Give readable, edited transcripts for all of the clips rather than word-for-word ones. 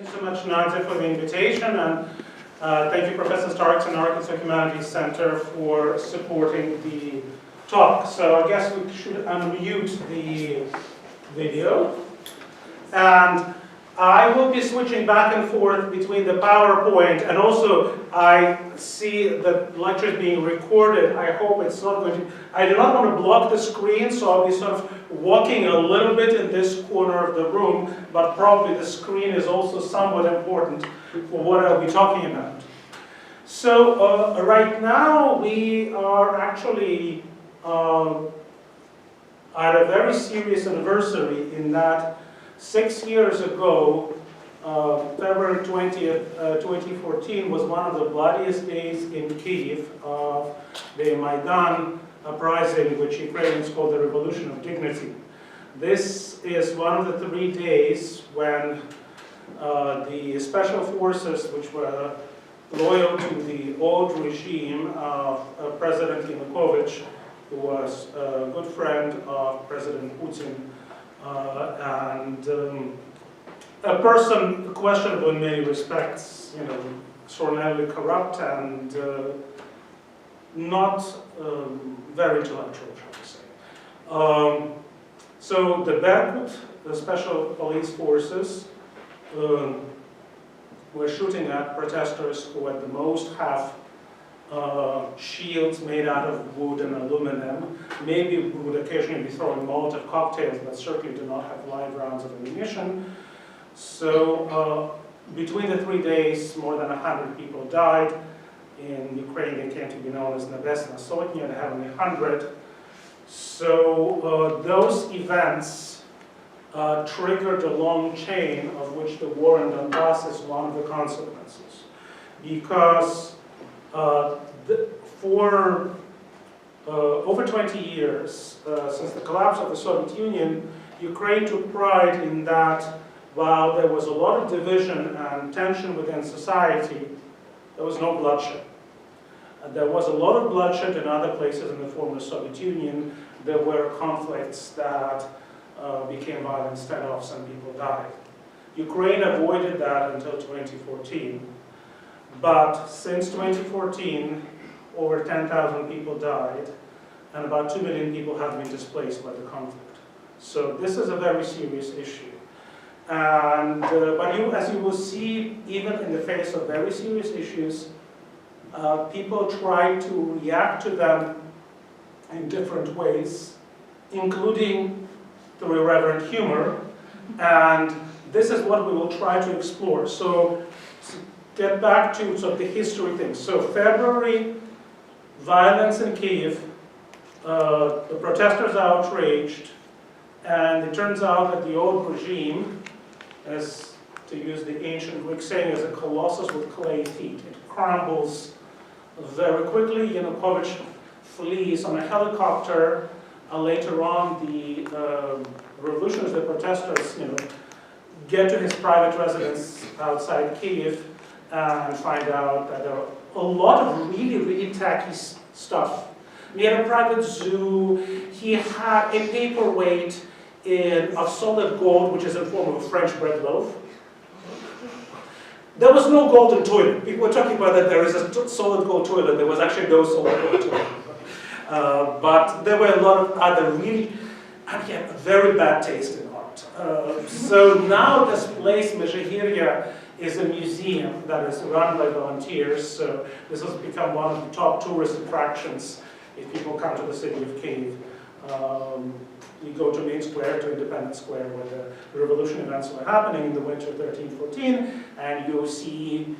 Thank you so much, Nadia, for the invitation, and thank you, Professor Starks and Arts and Humanities Center for supporting the talk. So I guess we should unmute the video. And I will be switching back and forth between the PowerPoint, and also I see the lecture is being recorded. I hope it's not going to, I do not want to block the screen, so I'll be sort of walking a little bit in this corner of the room, but probably the screen is also somewhat important for what I'll be talking about. So right now we are actually at a very serious anniversary in that 6 years ago, February 20th, 2014 was one of the bloodiest days in Kyiv of the Maidan uprising, which Ukrainians call the Revolution of Dignity. This is one of the 3 days when the special forces, which were loyal to the old regime of President Yanukovych, who was a good friend of President Putin, and a person questionable in many respects, you know, extraordinarily corrupt and not very intellectual, shall we say. So the Berkut, the special police forces, were shooting at protesters who at the most have shields made out of wood and aluminum. Maybe we would occasionally be throwing Molotov cocktails, but certainly do not have live rounds of ammunition. So between the 3 days, more than 100 people died. In Ukraine, they came to be known as Nebesna Sotnya, and having 100. So those events triggered a long chain of which the war in Donbas is one of the consequences. Because for over 20 years, since the collapse of the Soviet Union, Ukraine took pride in that while there was a lot of division and tension within society, there was no bloodshed. There was a lot of bloodshed in other places in the former Soviet Union. There were conflicts that became violent standoffs and people died. Ukraine avoided that until 2014. But since 2014, over 10,000 people died, and about 2 million people have been displaced by the conflict. So this is a very serious issue. And, but as you will see, even in the face of very serious issues, people try to react to them in different ways, including through irreverent humor. And this is what we will try to explore. So get back to sort of the history thing. So February, violence in Kyiv, the protesters are outraged, and it turns out that the old regime, as to use the ancient Greek saying, is a colossus with clay feet. It crumbles very quickly. Yanukovych flees on a helicopter. Later on, the revolutionists, the protesters, get to his private residence outside Kyiv and find out that there are a lot of really, really tacky stuff. He had a private zoo. He had a paperweight of solid gold, which is in form of a French bread loaf. There was no golden toilet. People were talking about that there is a solid gold toilet. There was actually no solid gold toilet. But there were a lot of other really, again, very bad taste in art. So now this place, Mezhegirya, is a museum that is run by volunteers. So this has become one of the top tourist attractions if people come to the city of Kyiv. You go to Main Square, to Independence Square, where the revolution events were happening in the winter of 13-14, and you'll see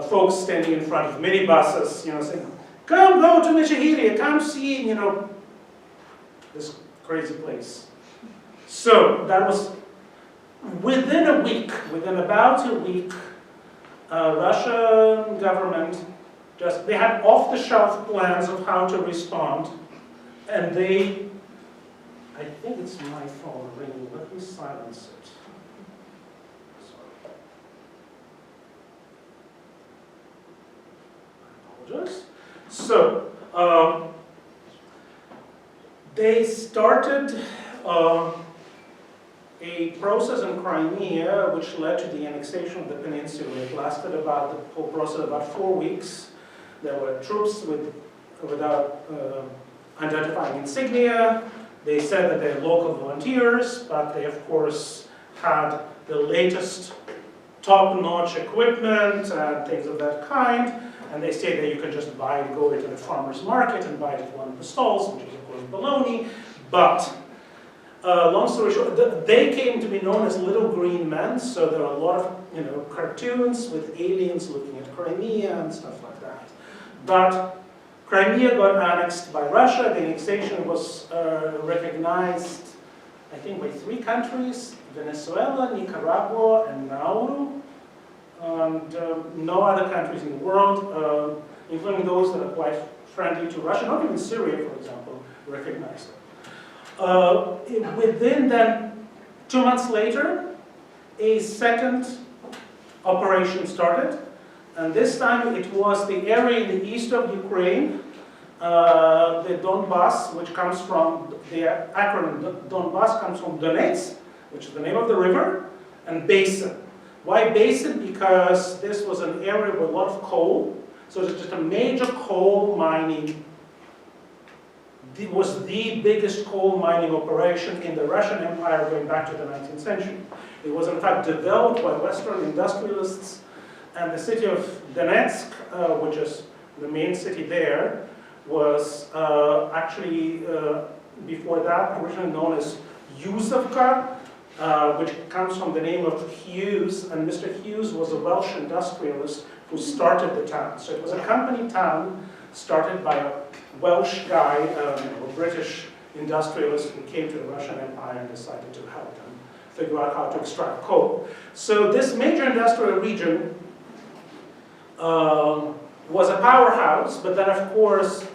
folks standing in front of minibuses, saying, "Come, go to Mezhegirya, come see, this crazy place." So that was within a week, within about a week, Russian government they had off-the-shelf plans of how to respond, and I think it's my phone ringing. Let me silence it. Sorry. I apologize. So, they started a process in Crimea which led to the annexation of the peninsula. It lasted about, the whole process, about 4 weeks. There were troops without identifying insignia. They said that they're local volunteers, but they, of course, had the latest top-notch equipment and things of that kind. And they say that you can just buy it, go to the farmer's market and buy it at one of the stalls, which is, of course, baloney. But long story short, they came to be known as Little Green Men, so there are a lot of cartoons with aliens looking at Crimea and stuff like that. But Crimea got annexed by Russia. The annexation was recognized, I think, by 3 countries: Venezuela, Nicaragua, and Nauru. And no other countries in the world, including those that are quite friendly to Russia, not even Syria, for example, recognized it. Within then, 2 months later, a second operation started, and this time it was the area in the east of Ukraine, the Donbas, which comes from, the acronym Donbas comes from Donetsk, which is the name of the river, and basin. Why basin? Because this was an area with a lot of coal, so it's just a major coal mining. It was the biggest coal mining operation in the Russian Empire going back to the 19th century. It was in fact developed by Western industrialists, and the city of Donetsk, which is the main city there, was actually, before that, originally known as Yuzovka, which comes from the name of Hughes, and Mr. Hughes was a Welsh industrialist who started the town. So it was a company town started by a Welsh guy, a British industrialist who came to the Russian Empire and decided to help them figure out how to extract coal. So this major industrial region was a powerhouse, but then of course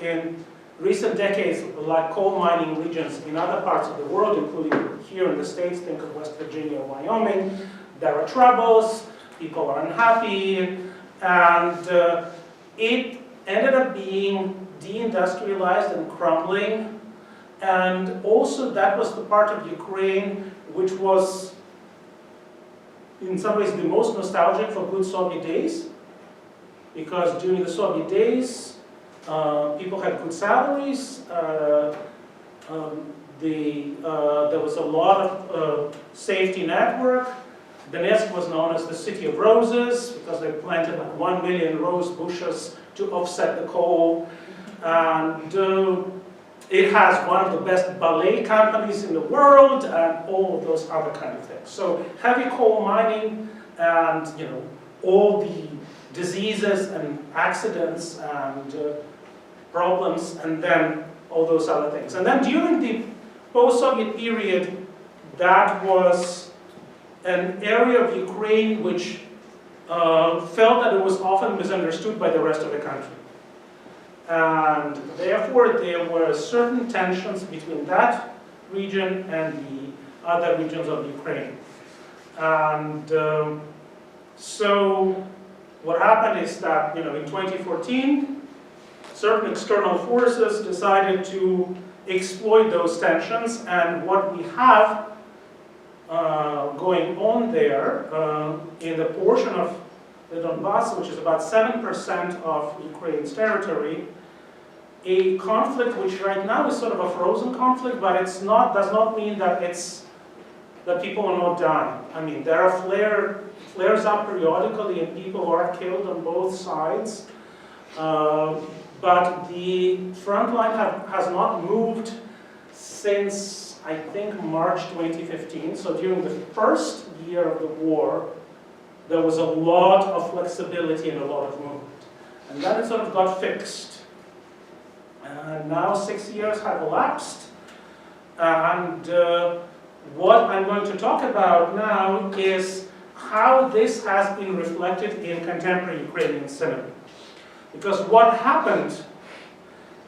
in recent decades, like coal mining regions in other parts of the world, including here in the States, think of West Virginia, Wyoming, there are troubles, people are unhappy, and it ended up being deindustrialized and crumbling. And also that was the part of Ukraine which was in some ways the most nostalgic for good Soviet days, because during the Soviet days people had good salaries, there was a lot of safety network. Donetsk was known as the City of Roses because they planted like 1 million rose bushes to offset the coal. And it has one of the best ballet companies in the world and all of those other kind of things. So heavy coal mining and all the diseases and accidents and problems, and then all those other things. And then during the post-Soviet period, that was an area of Ukraine which felt that it was often misunderstood by the rest of the country. And therefore, there were certain tensions between that region and the other regions of Ukraine. And so what happened is that, in 2014, certain external forces decided to exploit those tensions, and what we have going on there in the portion of the Donbas, which is about 7% of Ukraine's territory, a conflict which right now is sort of a frozen conflict, but it's not, does not mean that that people are not dying. I mean, there are flares up periodically and people are killed on both sides. But the front line has not moved since, I think, March 2015. So during the first year of the war, there was a lot of flexibility and a lot of movement. And then it sort of got fixed. And now 6 years have elapsed. And what I'm going to talk about now is how this has been reflected in contemporary Ukrainian cinema. Because what happened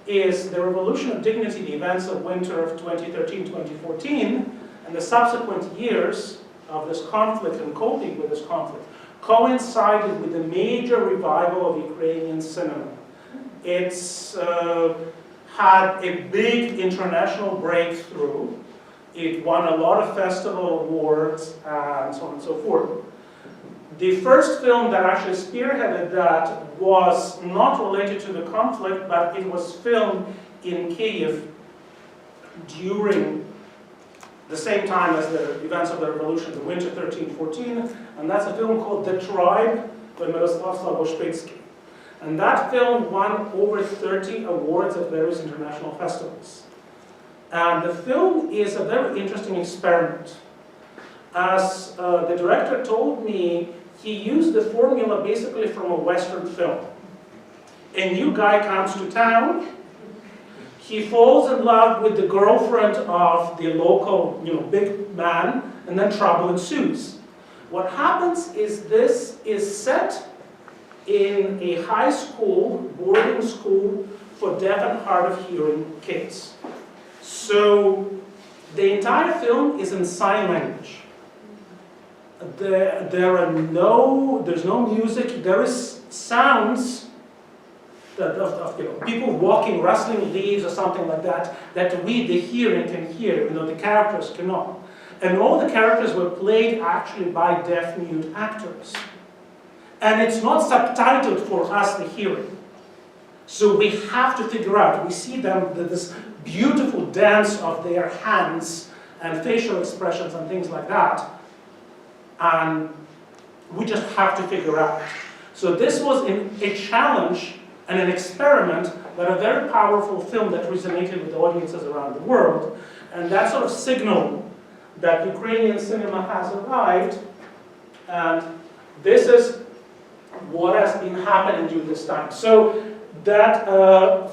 is the revolution of dignity, the events of winter of 2013-2014, and the subsequent years of this conflict and coping with this conflict coincided with the major revival of Ukrainian cinema. It's had a big international breakthrough. It won a lot of festival awards and so on and so forth. The first film that actually spearheaded that was not related to the conflict, but it was filmed in Kyiv during the same time as the events of the revolution, the winter 13-14, and that's a film called The Tribe by Miroslav Slaboshpitsky. And that film won over 30 awards at various international festivals. And the film is a very interesting experiment. As the director told me, he used the formula basically from a Western film. A new guy comes to town, he falls in love with the girlfriend of the local, big man, and then trouble ensues. What happens is this is set in a high school, boarding school for deaf and hard of hearing kids. So the entire film is in sign language. There's no music, there is sounds of people walking, rustling leaves or something like that, that we, the hearing, can hear, the characters cannot. And all the characters were played actually by deaf-mute actors. And it's not subtitled for us, the hearing. So we have to figure out, we see them, this beautiful dance of their hands and facial expressions and things like that. And we just have to figure out. So this was a challenge and an experiment, but a very powerful film that resonated with audiences around the world. And that sort of signaled that Ukrainian cinema has arrived. And this is what has been happening during this time. So that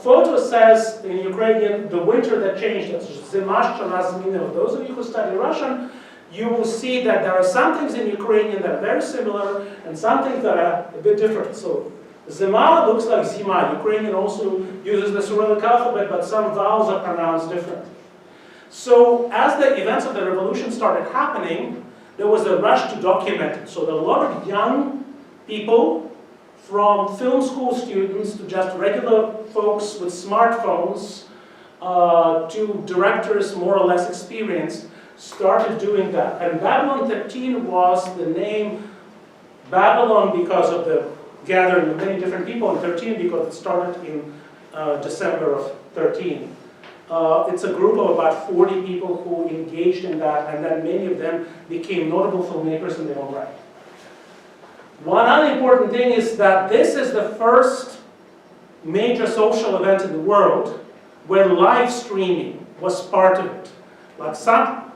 photo says in Ukrainian, the winter that changed us. Those of you who study Russian, you will see that there are some things in Ukrainian that are very similar and some things that are a bit different. So Zima looks like Zima. Ukrainian also uses the Cyrillic alphabet, but some vowels are pronounced different. So as the events of the revolution started happening, there was a rush to document it. So there were a lot of young people, from film school students to just regular folks with smartphones, to directors more or less experienced, started doing that. And Babylon 13 was the name Babylon because of the gathering of many different people, and 13 because it started in December of 13. It's a group of about 40 people who engaged in that, and then many of them became notable filmmakers in their own right. One other important thing is that this is the first major social event in the world where live streaming was part of it. Like some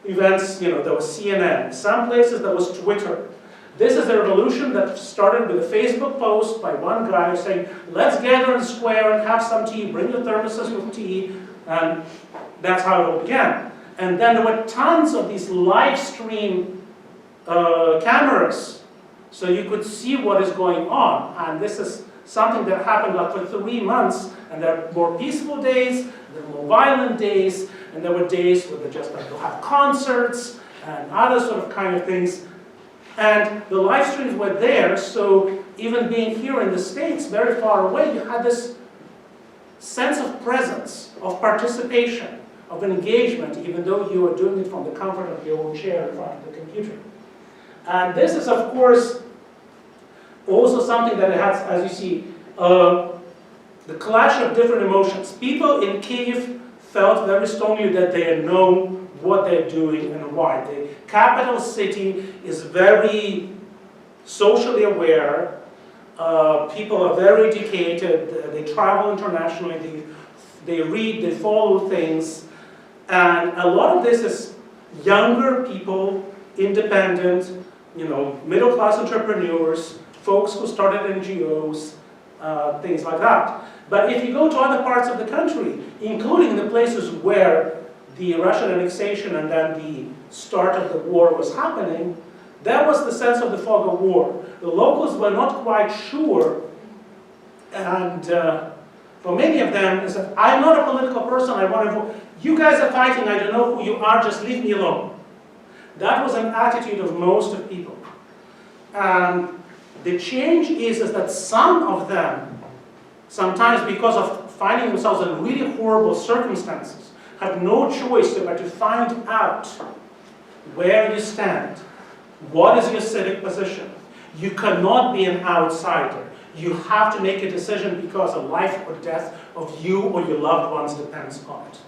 events, there was CNN, some places there was Twitter. This is a revolution that started with a Facebook post by one guy saying, let's gather in the square and have some tea, bring your thermoses with tea, and that's how it all began. And then there were tons of these live stream cameras, so you could see what is going on. And this is something that happened for 3 months, and there are more peaceful days, there were more violent days, and there were days where they just have concerts and other sort of kind of things. And the live streams were there, so even being here in the States, very far away, you had this sense of presence, of participation, of engagement, even though you were doing it from the comfort of your own chair in front of the computer. And this is, of course, also something that it has, as you see, the clash of different emotions. People in Kyiv felt very strongly that they know what they're doing and why. The capital city is very socially aware. People are very educated. They travel internationally. They read. They follow things. And a lot of this is younger people, independent, middle-class entrepreneurs, folks who started NGOs, things like that. But if you go to other parts of the country, including the places where the Russian annexation and then the start of the war was happening, that was the sense of the fog of war. The locals were not quite sure, and for many of them, they said, I'm not a political person, I want to vote. You guys are fighting, I don't know who you are, just leave me alone. That was an attitude of most of people. And the change is that some of them, sometimes because of finding themselves in really horrible circumstances, have no choice but to find out where you stand. What is your civic position? You cannot be an outsider. You have to make a decision because the life or death of you or your loved ones depends on it.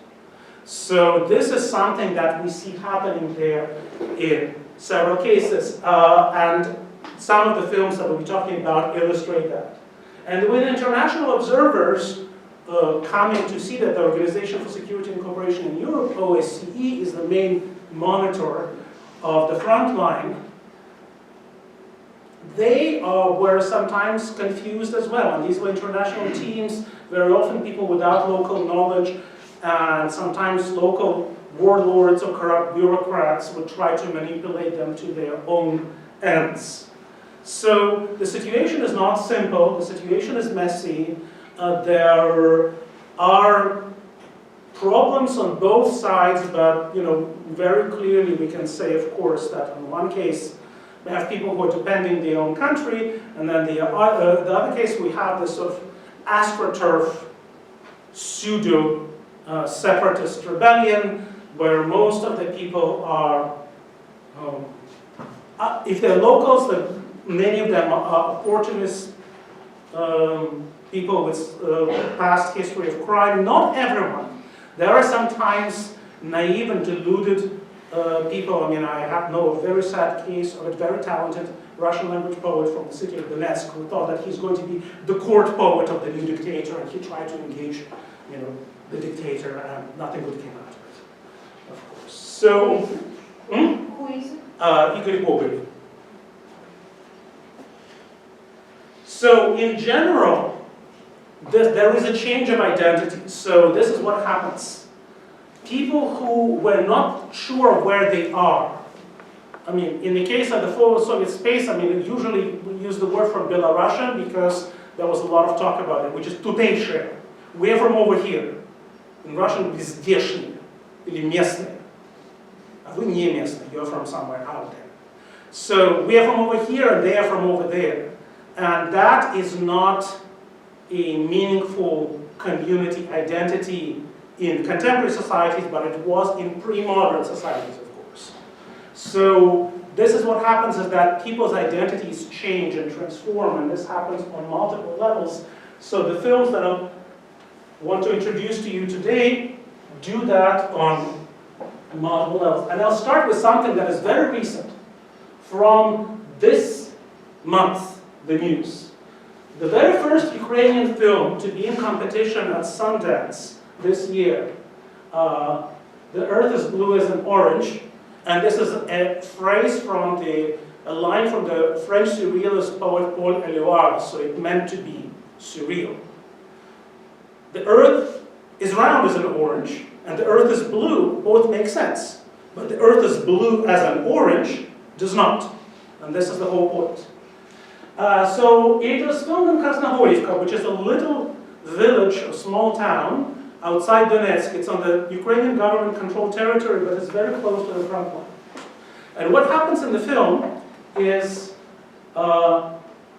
So this is something that we see happening there in several cases. And some of the films that we'll be talking about illustrate that. And with international observers coming to see that the Organization for Security and Cooperation in Europe, OSCE, is the main monitor of the front line, they were sometimes confused as well. And these were international teams, very often people without local knowledge, and sometimes local warlords or corrupt bureaucrats would try to manipulate them to their own ends. So the situation is not simple, the situation is messy. There are problems on both sides, but very clearly we can say, of course, that in one case we have people who are defending their own country, and then the other case we have this sort of astroturf pseudo separatist rebellion, where most of the people are, if they're locals, many of them are opportunist people with past history of crime. Not everyone. There are sometimes naive and deluded people. I mean, I know a very sad case of a very talented Russian language poet from the city of Donetsk who thought that he's going to be the court poet of the new dictator, and he tried to engage, the dictator, and nothing good came out of it, of course. So, Who is it? Igor Gogolev. So, in general, there is a change of identity. So, this is what happens. People who were not sure of where they are. I mean, in the case of the former Soviet space, I mean, usually we use the word from Belarusian because there was a lot of talk about it, which is tuteyshие. We're from over here. In Russian, здешние, или местные. А вы не местные, you're from somewhere out there. So we are from over here and they are from over there. And that is not a meaningful community identity in contemporary societies, but it was in pre-modern societies, of course. So this is what happens, is that people's identities change and transform, and this happens on multiple levels. So the films that I want to introduce to you today do that on multiple levels. And I'll start with something that is very recent from this month, the news. The very first Ukrainian film to be in competition at Sundance this year, The Earth is Blue as an Orange, and this is a phrase from a line from the French surrealist poet Paul Éluard, so it meant to be surreal. The Earth is round as an orange, and the Earth is blue, both make sense. But the Earth is blue as an orange does not, and this is the whole point. So it was filmed in Krasnohorivka, which is a little village, a small town, outside Donetsk. It's on the Ukrainian government-controlled territory, but it's very close to the front line. And what happens in the film is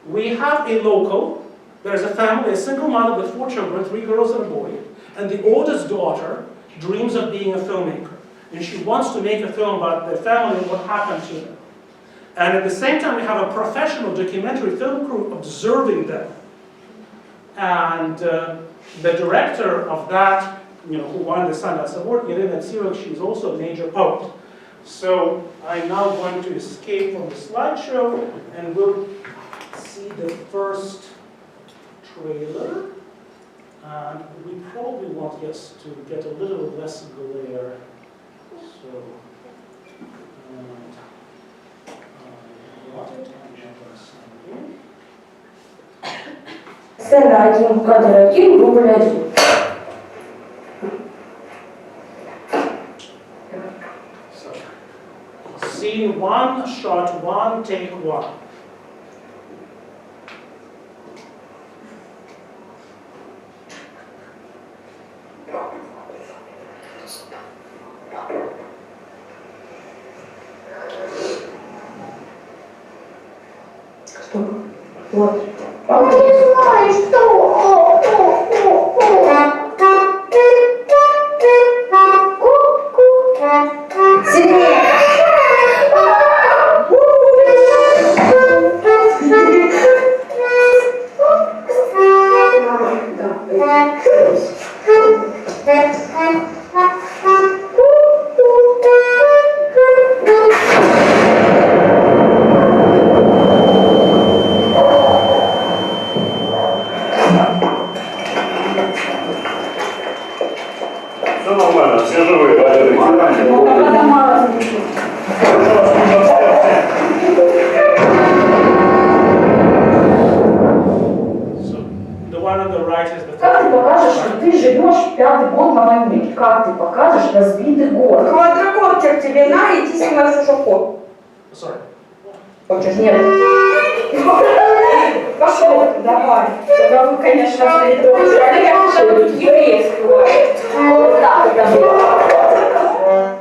we have a local, there's a family, a single mother with 4 children, 3 girls and a boy, and the oldest daughter dreams of being a filmmaker. And she wants to make a film about their family and what happened to them. And at the same time, we have a professional documentary film crew observing them. And the director of that, who won the Sundance Award, Irina Tsirok, she's also a major poet. So I'm now going to escape from the slideshow, and we'll see the first trailer. And we probably want, yes, to get a little less glare. So, Сцена 1, кадр 1, рубль 1. So, scene 1, shot 1, take 1. Вот. Не знаю, что. 5-й год на войне. Как ты покажешь разбитый город? Квадрокоптер тебе на, иди снимай шушоко. Sorry. Хочешь? Нет. Пошел, давай. Тогда вы, конечно, что тут еврейский бывает. Вот так это было.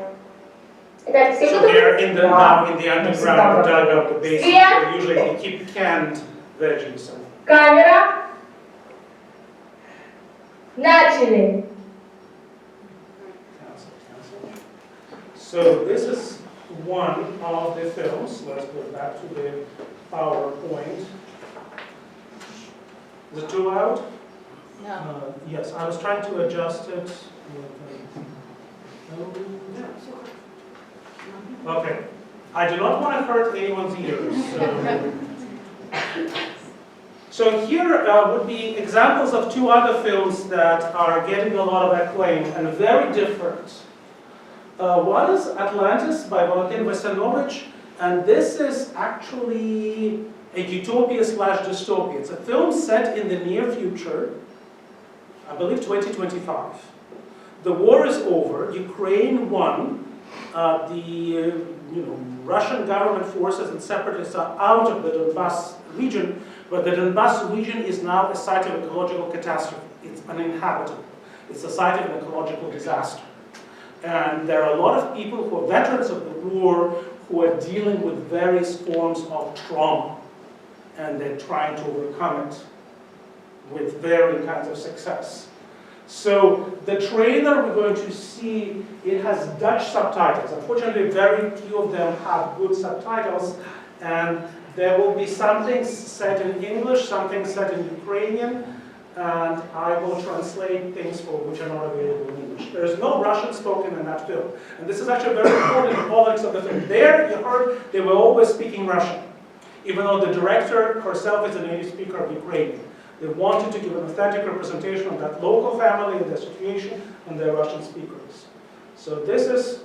Это все, So что they're in the, now in the underground, dug up the basement, where usually they keep canned veggies. Камера. Начали. So this is one of the films. Let's go back to the PowerPoint. Is it too loud? No. Yes, I was trying to adjust it. Okay. I do not want to hurt anyone's ears. So here would be examples of two other films that are getting a lot of acclaim and very different. One is Atlantis by Vitaly Chernetsky, and this is actually a utopia slash dystopia. It's a film set in the near future, I believe 2025. The war is over, Ukraine won, Russian government forces and separatists are out of the Donbas region, but the Donbas region is now a site of ecological catastrophe. It's uninhabitable. It's a site of an ecological disaster. And there are a lot of people who are veterans of the war who are dealing with various forms of trauma. And they're trying to overcome it with varying kinds of success. So the trailer we're going to see, it has Dutch subtitles. Unfortunately, very few of them have good subtitles. And there will be some things set in English, some things set in Ukrainian, and I will translate things for which are not available in English. There is no Russian spoken in that film. And this is actually very important in the politics of the film. There, you heard, they were always speaking Russian, even though the director herself is a native speaker of Ukrainian. They wanted to give an authentic representation of that local family and their situation and their Russian speakers. So this is,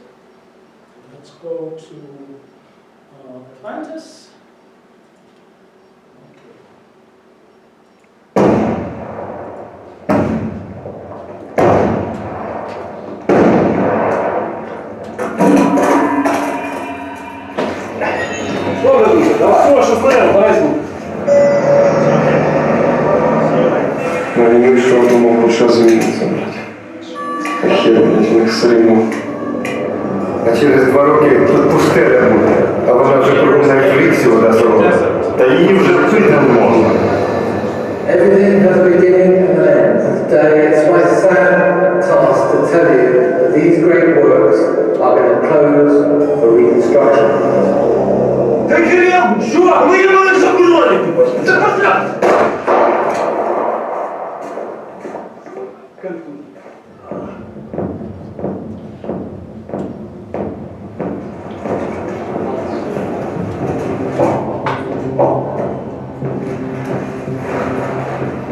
let's go to Atlantis. Я не вышел, думал, лучше звільнитися. Хер, блядь, них срину. А через 2 роки тут пустеля буде, а вона вже кругом навіть в річці вода солона. Та її вже пити не можна. Everything has a beginning and an end. Today it's my sad task to tell you that these great works are going to close for reconstruction. Та Кирил, чувак, ми її мене заборонити! Це просто!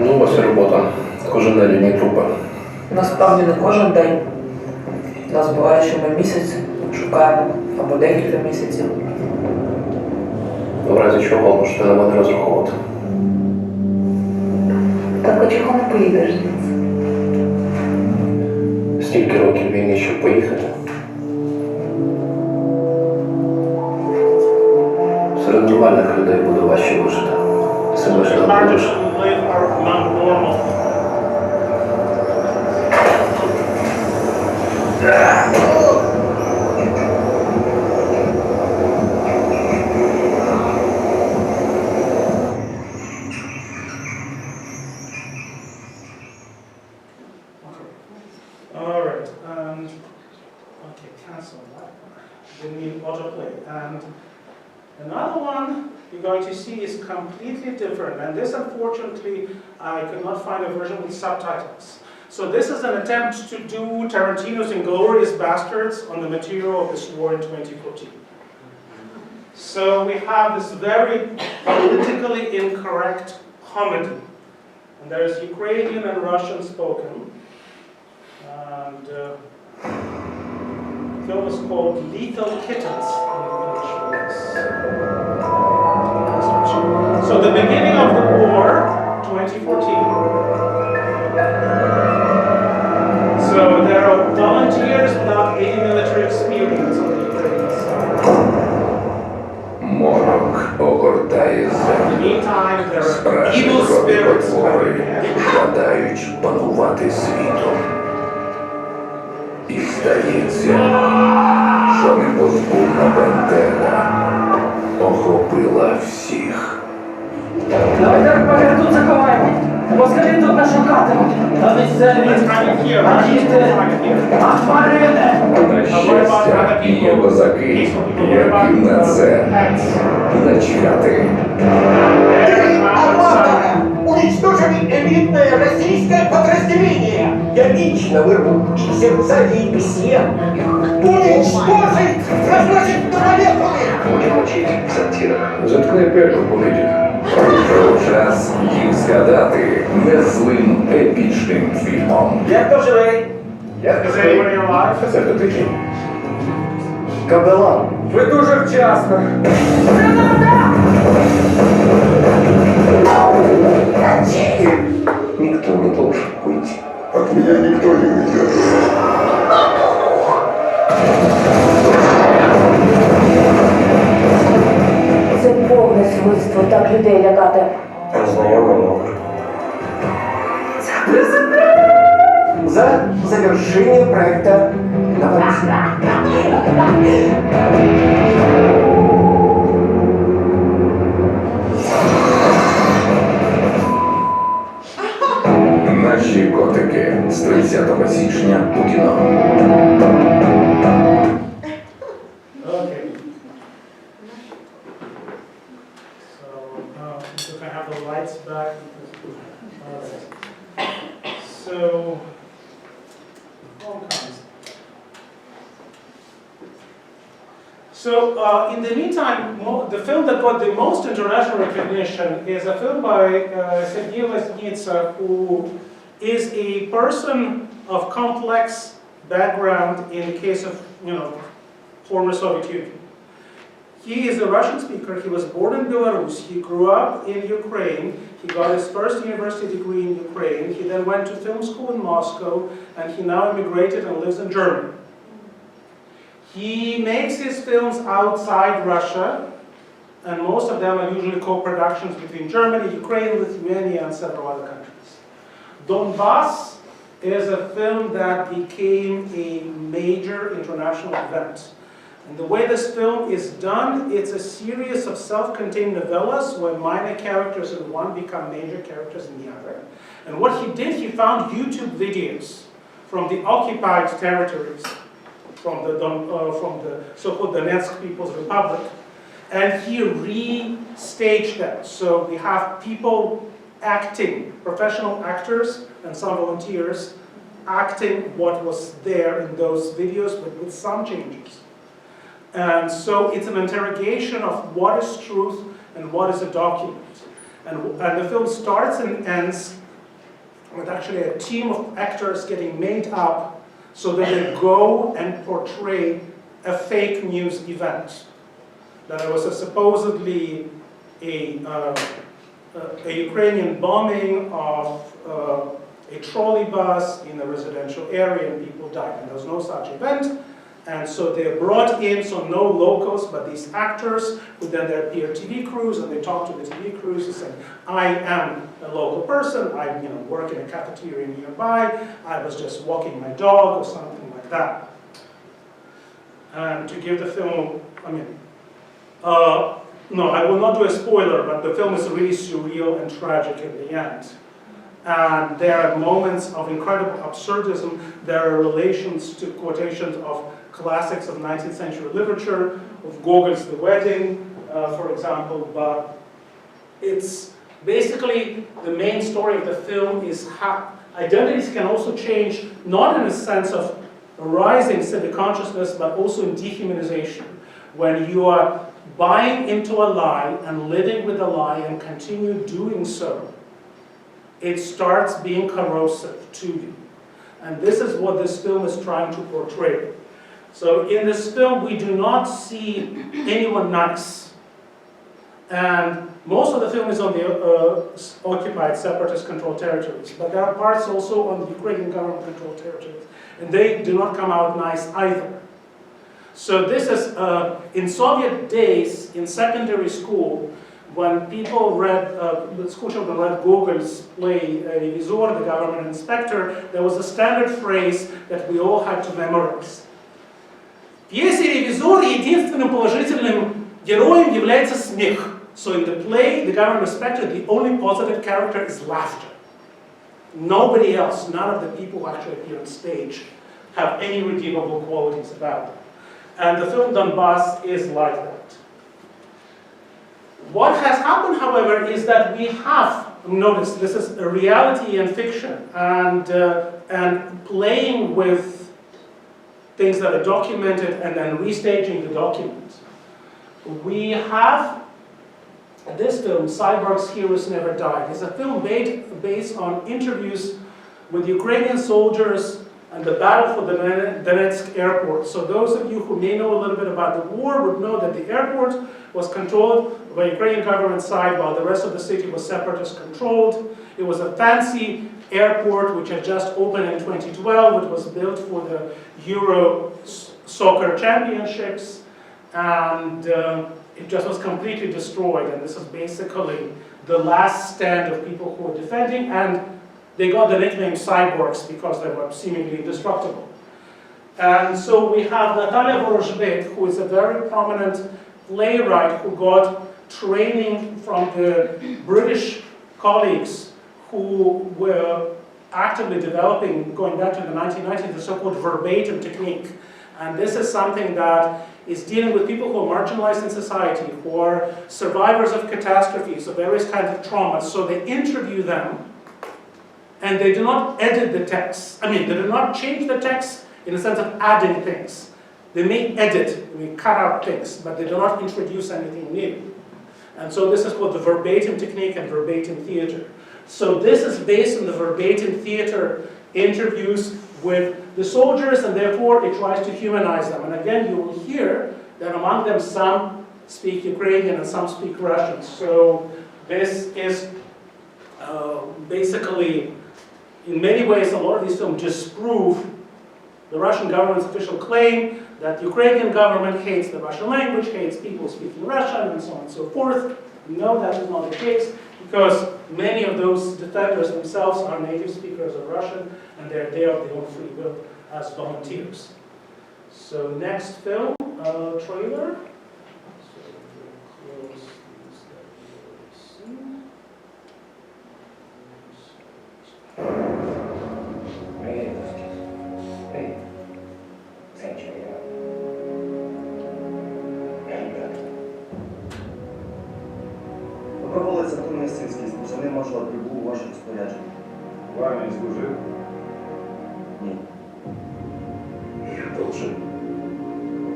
Ну, ось робота. Кожен день одні трупи. Насправді не кожен день. У нас буває, що ми місяць шукаємо, або декілька місяців. В разі чого можете на мене розраховувати. Так а чого не поїдеш звідси? Стільки років війни, щоб поїхати. Серед нормальних людей буде важче вижити. Себе ж не будеш. All right, and okay, cancel that one. Didn't mean autoplay. And another one you're going to see is completely different. And this, unfortunately, I could not find a version with subtitles. So this is an attempt to do Tarantino's Inglourious Bastards on the material of this war in 2014. So we have this very politically incorrect comedy. And there's Ukrainian and Russian spoken. And the film is called Lethal Kittens in the English release. So the beginning of the war, 2014. повертає In the землю. meantime, there are Справжні evil роди spirits потвори coming in. жадають панувати світом. І здається, що непозбувна бентега охопила всіх. Давайте тепер тут заховаємо. Москалі тут нас шукатимуть. Та не це Let's try it here. А діти, а тварини. На щастя, є козаки, яким на це начхати. Уничтожили элитное российское подразделение! Я лично вырву их сердца и всех их уничтожить! Разрушить на молекулы! Заткни пекло, політик. Прийшов час їх згадати незлим епічним фільмом. Я кто живой? Is anybody alive? Це хто такий? Кабелан. Вы дуже вчасно. Никто не должен уйти. От меня никто не уйдет. Це повне свойство так людей лякати. Знайомый номер. За завершение проекта «Новороссия». Наші котики з 30 січня у кіно. Okay. So, if I have the lights back. Alright. So, all kinds. So, in the meantime, the film that got the most international recognition is a film by Sergei Lasnitsa, who is a person of complex background in the case of, former Soviet Union. He is a Russian speaker. He was born in Belarus. He grew up in Ukraine. He got his first university degree in Ukraine. He then went to film school in Moscow, and he now immigrated and lives in Germany. He makes his films outside Russia, and most of them are usually co-productions between Germany, Ukraine, Lithuania, and several other countries. Donbas is a film that became a major international event. And the way this film is done, it's a series of self-contained novellas where minor characters in one become major characters in the other. And what he did, he found YouTube videos from the occupied territories, from the so-called Donetsk People's Republic, and he restaged them. So we have people acting, professional actors and some volunteers, acting what was there in those videos, but with some changes. And so it's an interrogation of what is truth and what is a document. And the film starts and ends with actually a team of actors getting made up so that they go and portray a fake news event. That it was supposedly a Ukrainian bombing of a trolley bus in a residential area and people died. And there was no such event. And so they're brought in, so no locals, but these actors who then they appear TV crews and they talk to the TV crews and say, I am a local person, I work in a cafeteria nearby, I was just walking my dog or something like that. And to give the film, no, I will not do a spoiler, but the film is really surreal and tragic in the end. And there are moments of incredible absurdism. There are relations to quotations of classics of 19th century literature, of Gogol's The Wedding, for example. But it's basically the main story of the film is how identities can also change, not in a sense of rising civic consciousness, but also in dehumanization. When you are buying into a lie and living with a lie and continue doing so, it starts being corrosive to you. And this is what this film is trying to portray. So in this film, we do not see anyone nice. And most of the film is on the occupied separatist controlled territories. But there are parts also on the Ukrainian government controlled territories. And they do not come out nice either. So this is, in Soviet days, in secondary school, when people read, school children read Gogol's play Revizor, the government inspector, there was a standard phrase that we all had to memorize. В пьесе «Ревизор» единственным положительным героем является смех. So in the play, the government inspector, the only positive character is laughter. Nobody else, none of the people who actually appear on stage, have any redeemable qualities about them. And the film Donbas is like that. What has happened, however, is that we have, notice this is a reality and fiction, and playing with things that are documented and then restaging the document. We have this film, Cyborg's Heroes Never Died. It's a film based on interviews with Ukrainian soldiers and the battle for the Donetsk airport. So those of you who may know a little bit about the war would know that the airport was controlled by Ukrainian government side while the rest of the city was separatist controlled. It was a fancy airport which had just opened in 2012. It was built for the Euro soccer championships, and it just was completely destroyed. And this is basically the last stand of people who were defending, and they got the nickname cyborgs because they were seemingly indestructible. And so we have Natalia Vorozhbit, who is a very prominent playwright who got training from the British colleagues who were actively developing, going back to the 1990s, the so-called verbatim technique. And this is something that is dealing with people who are marginalized in society, who are survivors of catastrophes, of various kinds of traumas. So they interview them, and they do not edit the text. I mean, they do not change the text in the sense of adding things. They may edit, they may cut out things, but they do not introduce anything new. And so this is called the verbatim technique and verbatim theater. So this is based on the verbatim theater interviews with the soldiers, and therefore it tries to humanize them. And again, you will hear that among them some speak Ukrainian and some speak Russian. So this is basically, in many ways, a lot of these films disprove the Russian government's official claim that the Ukrainian government hates the Russian language, hates people speaking Russian, and so on and so forth. No, that is not the case, because many of those defenders themselves are native speakers of Russin, and they're there of their own free will as volunteers. So next film, trailer. So we'll close these soon. Hey, thank you. Доброволець Антон Ясинський, позивний мажор, прибув у ваше розпорядження. В армії служив? Ні. Я должен.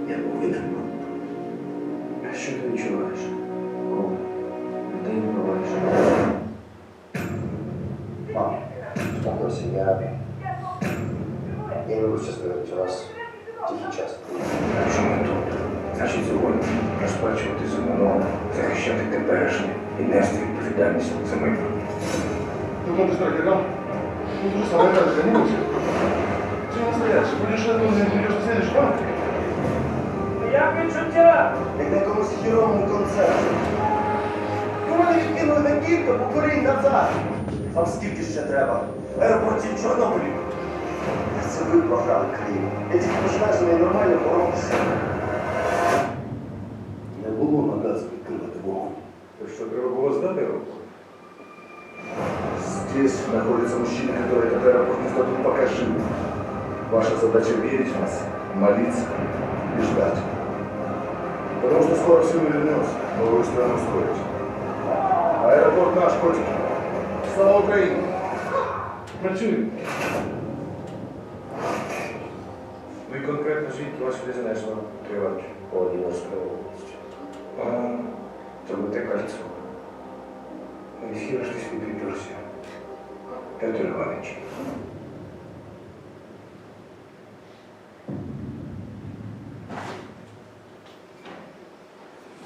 Я повинен. А що ти відчуваєш? Коли людей вбиваєш? Мам, успокойся, я не буду сейчас говорить, у нас тихий час. Якщо ми тут, значить згодні розплачувати за минуле, захищати теперішнє і нести відповідальність за майбутнє. Ну, ты что, кидал? Ну, ты же сам это не будешь. Ты настоящий, будешь идешь на следующий банк. Як відчуття? Як на якомусь хіровому концерті. Ну, мене відкинули на кілька, покорінь назад. Вам скільки ще треба? Аеропортів Чорнобилів. Це ви програли Київ. Я тільки починаю з нею нормально боротися. Не було наказу відкривати вогонь. Так что, треба было сдать аэропорт? Здесь находится мужчина, который этот аэропорт не статут пока жив. Ваша задача верить в нас, молиться и ждать. Потому что скоро все вернется, новую страну строить. Аэропорт наш, котик. Слава Украине! Працюємо. Ну і конкретно звідки ваше незалежно тривати? Владимирської області. Зробити кольцо. Не хіба ж ти собі підперся? Петр Іванович.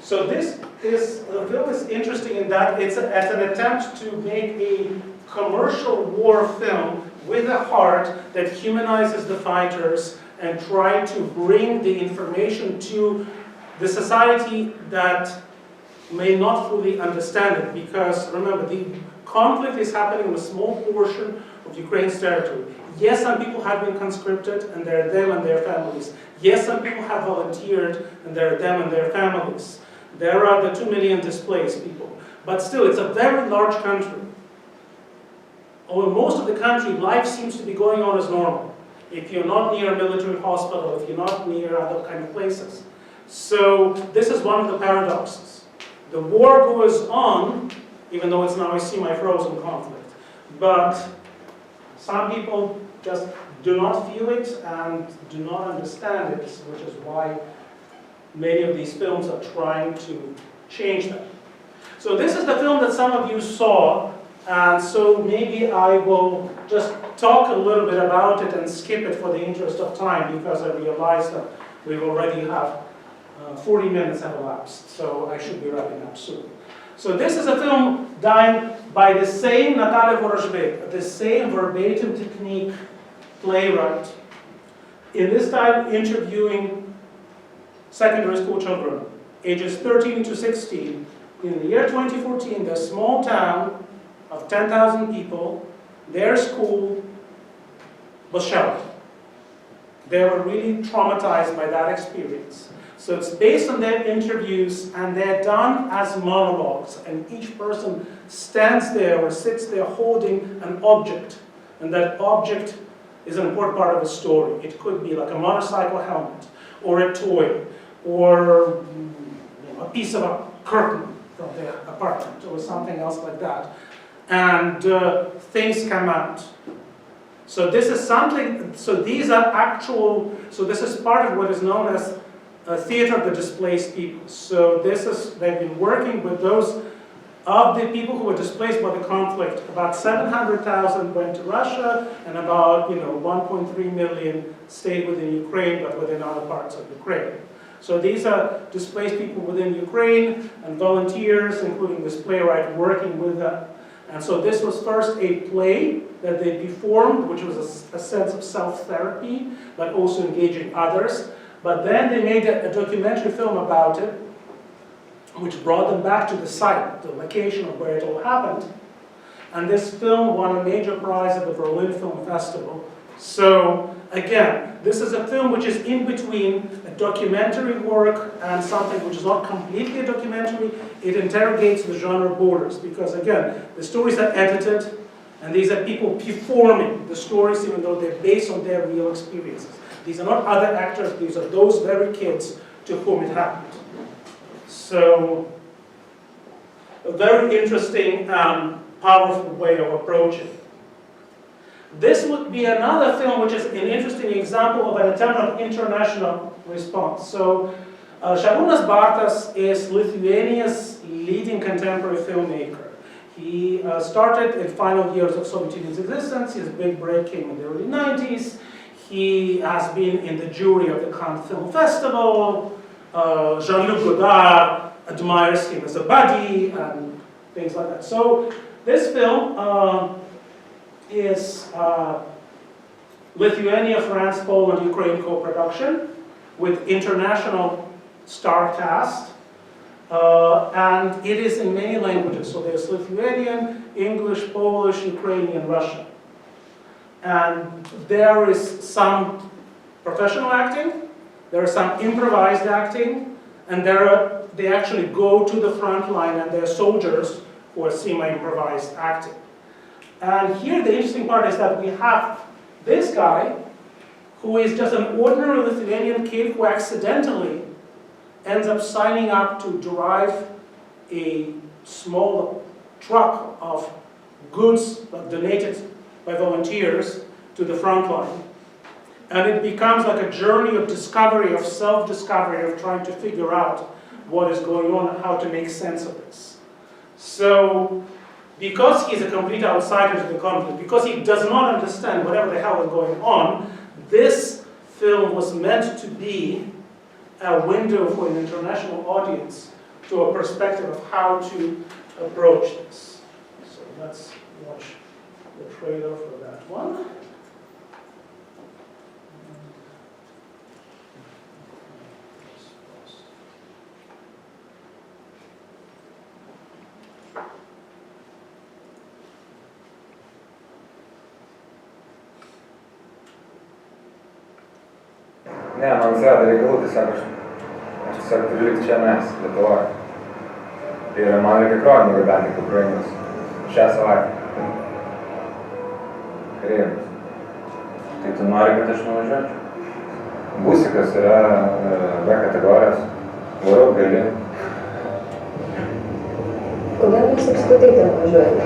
So this film is interesting in that it's an attempt to make a commercial war film with a heart that humanizes the fighters and try to bring the information to the society that may not fully understand it, because remember, the conflict is happening in a small portion of Ukraine's territory. Yes, some people have been conscripted, and they're them and their families. Yes, some people have volunteered, and they're them and their families. There are the 2 million displaced people. But still, it's a very large country. Over most of the country, life seems to be going on as normal. If you're not near a military hospital, if you're not near other kind of places. So this is one of the paradoxes. The war goes on, even though it's now a semi-frozen conflict. But some people just do not feel it and do not understand it, which is why many of these films are trying to change that. So this is the film that some of you saw, and so maybe I will just talk a little bit about it and skip it for the interest of time, because I realize that we already have 40 minutes have elapsed, so I should be wrapping up soon. So this is a film done by the same Natalia Vorozhbek, the same verbatim technique playwright, in this time interviewing secondary school children, ages 13 to 16, in the year 2014, the small town of 10,000 people, their school was shelled. They were really traumatized by that experience. So it's based on their interviews, and they're done as monologues, and each person stands there or sits there holding an object, and that object is an important part of the story. It could be like a motorcycle helmet, or a toy, or a piece of a curtain from their apartment, or something else like that. And things come out. So this is something, so these are actual, so this is part of what is known as a theater of the displaced people. So this is, they've been working with those of the people who were displaced by the conflict. About 700,000 went to Russia, and about 1.3 million stayed within Ukraine, but within other parts of Ukraine. So these are displaced people within Ukraine, and volunteers, including this playwright, working with them. And so this was first a play that they performed, which was a sense of self-therapy, but also engaging others. But then they made a documentary film about it, which brought them back to the site, the location of where it all happened. And this film won a major prize at the Berlin Film Festival. So again, this is a film which is in between a documentary work and something which is not completely a documentary. It interrogates the genre borders, because again, the stories are edited, and these are people performing the stories even though they're based on their real experiences. These are not other actors, these are those very kids to whom it happened. So, a very interesting and powerful way of approaching. This would be another film which is an interesting example of an attempt at international response. So, Šarūnas Bartas is Lithuania's leading contemporary filmmaker. He started in final years of Soviet Union's existence. His big break came in the early 90s. He has been in the jury of the Cannes Film Festival. Jean-Luc Godard admires him as a buddy and things like that. So this film is Lithuania, France, Poland, Ukraine co-production with international star cast. And it is in many languages. So there's Lithuanian, English, Polish, Ukrainian, Russian. And there is some professional acting, there is some improvised acting, and they actually go to the front line, and they're soldiers who are semi-improvised acting. And here the interesting part is that we have this guy who is just an ordinary Lithuanian kid who accidentally ends up signing up to drive a small truck of goods donated by volunteers to the front line. And it becomes like a journey of discovery, of self-discovery, of trying to figure out what is going on and how to make sense of this. So, because he's a complete outsider to the conflict, because he does not understand whatever the hell is going on, this film was meant to be a window for an international audience to a perspective of how to approach this. So let's watch the trailer for that one. Ne, man atsirado reikalų, tiesiog aš tiesiog turiu likti čia mes, Lietuvoje. Ir man reikia krovinį gabenti kaip Ukrainos šią savaitę. Kareiviams. Tai tu nori, kad aš nuvažiuočiau? Būsikas yra B kategorijos. Varau gali. Kodėl mes apskritai ten važiuojame?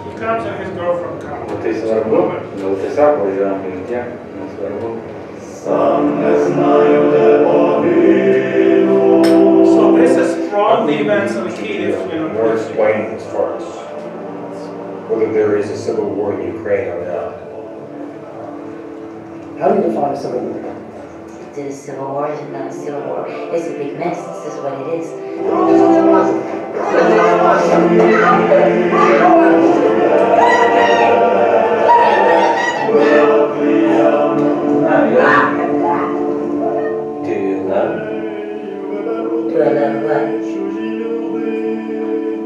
He comes and his girlfriend comes. O tai svarbu? Gal tiesiog važiuojam ir tiek, nesvarbu. So this is from the events of Kiev. More explaining as far as whether there is a civil war in Ukraine or not. How do you define a civil war? It is a civil war, it's not a civil war. It's a big mess, this is what it is. Do you love? Do I love what?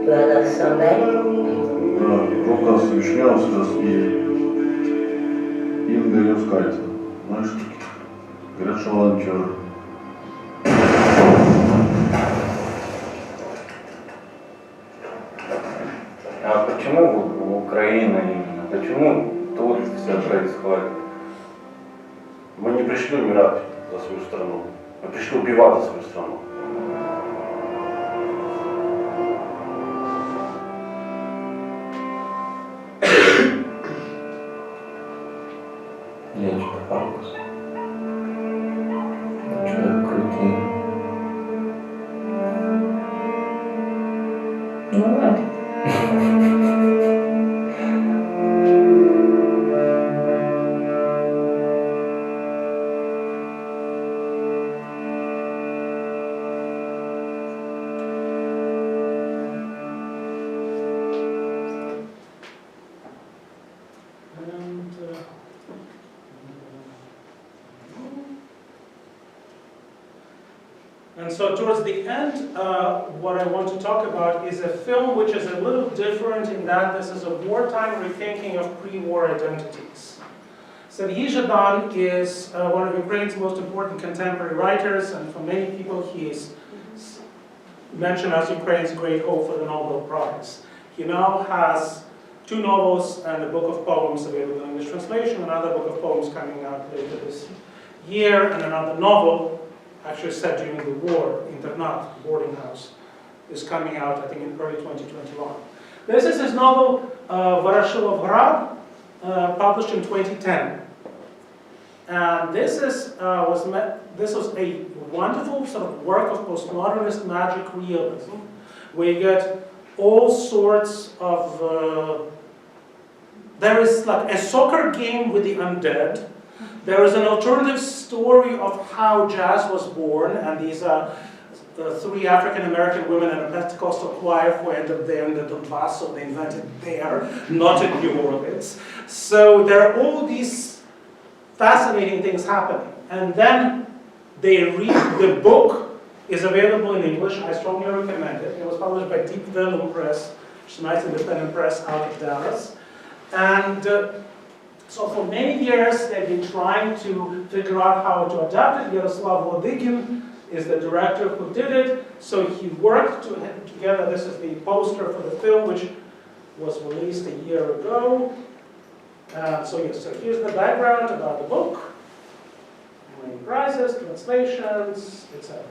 Do I love somebody? Prof nas śmiał teraz i im dają skajce. Знаешь, горячий волонтер. А почему Украина именно? Почему тут все происходит? Мы не пришли умирать за свою страну, мы пришли убивать за свою страну. Я что-то фокус. Что-то крутил. Ну ладно. And so towards the end, what I want to talk about is a film which is a little different in that this is a wartime rethinking of pre-war identities. Serhiy Zhadan is one of Ukraine's most important contemporary writers, and for many people he is mentioned as Ukraine's great hope for the Nobel Prize. He now has 2 novels and a book of poems available in English translation, another book of poems coming out later this year, and another novel actually set during the war, Internat, boarding house, is coming out, I think, in early 2021. This is his novel, Voroshilovgrad, published in 2010. And this was a wonderful sort of work of postmodernist magic realism, where you get all sorts of, there is like a soccer game with the undead. There is an alternative story of how jazz was born, and these are the 3 African-American women in a Pentecostal choir who ended up there in the Donbas, so they invented there, not in New Orleans. So there are all these fascinating things happening. And then they read, the book is available in English, I strongly recommend it. It was published by Deep Vellum Press, which is a nice independent press out of Dallas. And so for many years, they've been trying to figure out how to adapt it. Yaroslav Vodikin is the director who did it. So he worked together. This is the poster for the film, which was released a year ago. So here's the background about the book, winning prizes, translations, etc.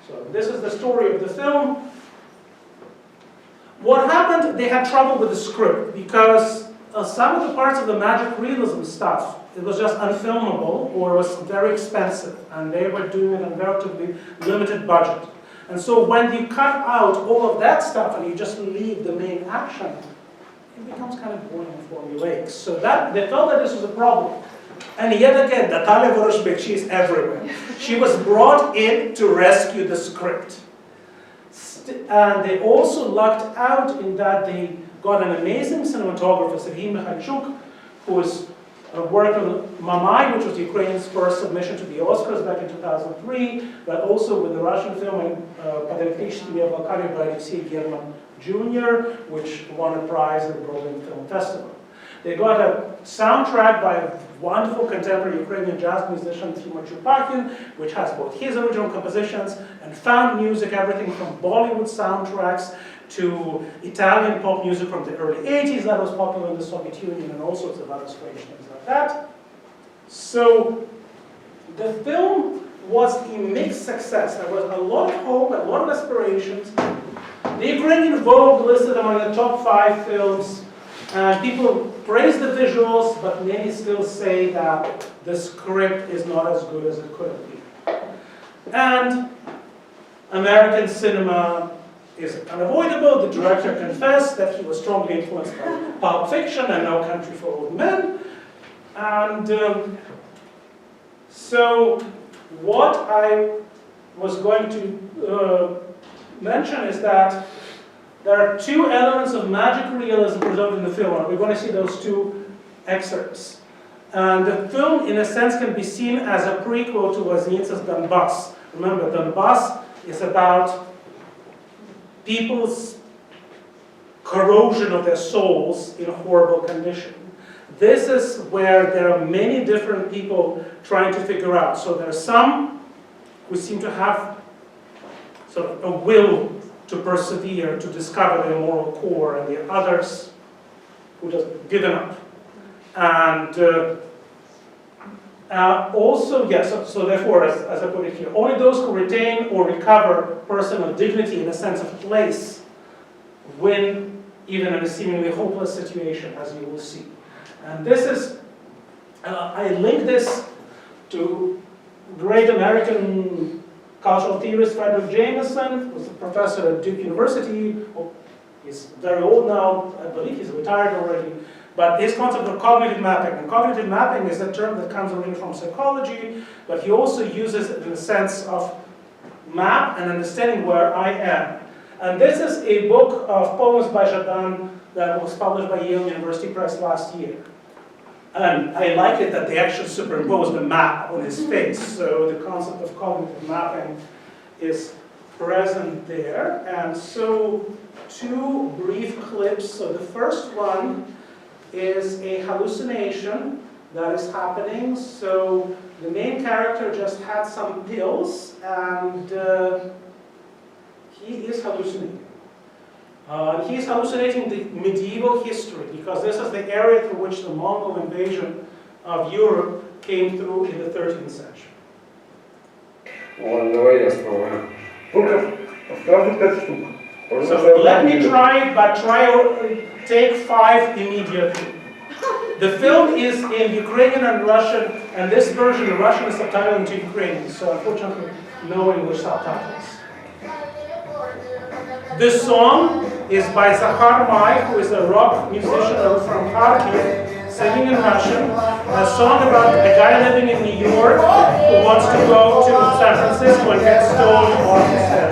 So this is the story of the film. What happened, they had trouble with the script because some of the parts of the magic realism stuff, it was just unfilmable or was very expensive, and they were doing it on a relatively limited budget. And so when you cut out all of that stuff and you just leave the main action, it becomes kind of boring and formulaic. So that they felt that this was a problem. And yet again, Natalia Voroshbek, she's everywhere. She was brought in to rescue the script. And they also lucked out in that they got an amazing cinematographer, Serhiy Mikhalchuk, who has worked on Mamai, which was Ukraine's first submission to the Oscars back in 2003, but also with the Russian film Подельничные Балканы by Alexei German Jr., which won a prize at the Berlin Film Festival. They got a soundtrack by a wonderful contemporary Ukrainian jazz musician, Timo Chupakin, which has both his original compositions and found music, everything from Bollywood soundtracks to Italian pop music from the early 80s that was popular in the Soviet Union, and all sorts of other strange things like that. So the film was a mixed success. There was a lot of hope, a lot of aspirations. The Ukrainian Vogue listed among the top 5 films, and people praise the visuals, but many still say that the script is not as good as it could have been. And American cinema is unavoidable. The director confessed that he was strongly influenced by Pulp Fiction and No Country for Old Men. And so what I was going to mention is that there are 2 elements of magic realism preserved in the film, and we're going to see those 2 excerpts. And the film, in a sense, can be seen as a prequel to Loznitsa's Donbas. Remember, Donbas is about people's corrosion of their souls in a horrible condition. This is where there are many different people trying to figure out. So there are some who seem to have sort of a will to persevere, to discover their moral core, and the others who just given up. And also, yes, so therefore, as I put it here, only those who retain or recover personal dignity in a sense of place win, even in a seemingly hopeless situation, as you will see. And this is, I link this to great American cultural theorist Frederick Jameson, who's a professor at Duke University. He's very old now, I believe he's retired already. But his concept of cognitive mapping, and cognitive mapping is a term that comes originally from psychology, but he also uses it in the sense of map and understanding where I am. And this is a book of poems by Jardin that was published by Yale University Press last year. And I like it that they actually superimposed a map on his face, so the concept of cognitive mapping is present there. And so 2 brief clips. So the first one is a hallucination that is happening. So the main character just had some pills, and he is hallucinating. He's hallucinating the medieval history, because this is the area through which the Mongol invasion of Europe came through in the 13th century. So let me try, but take 5 immediately. The film is in Ukrainian and Russian, and this version, the Russian is subtitled into Ukrainian, so unfortunately no English subtitles. This song is by Zakhar Mai, who is a rock musician from Kharkiv, singing in Russian, a song about a guy living in New York who wants to go to San Francisco and get stoned off his head.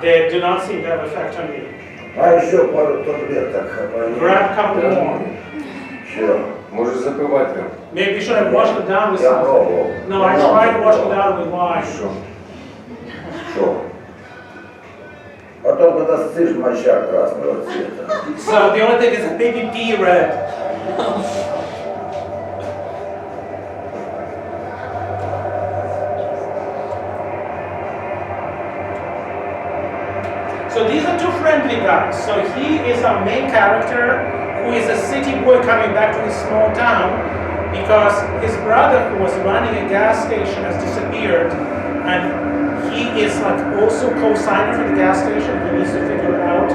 They do not seem to have effect on you. Grab a couple more. Можешь запивать прям. Maybe you should have washed it down with something. No, I tried washing it down with wine. So the only thing is a baby pea red. So these are 2 friendly guys. So he is our main character, who is a city boy coming back to his small town because his brother, who was running a gas station, has disappeared, and he is like also co-signer for the gas station. He needs to figure out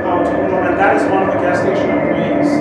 how to hold on, and that is one of the gas station employees.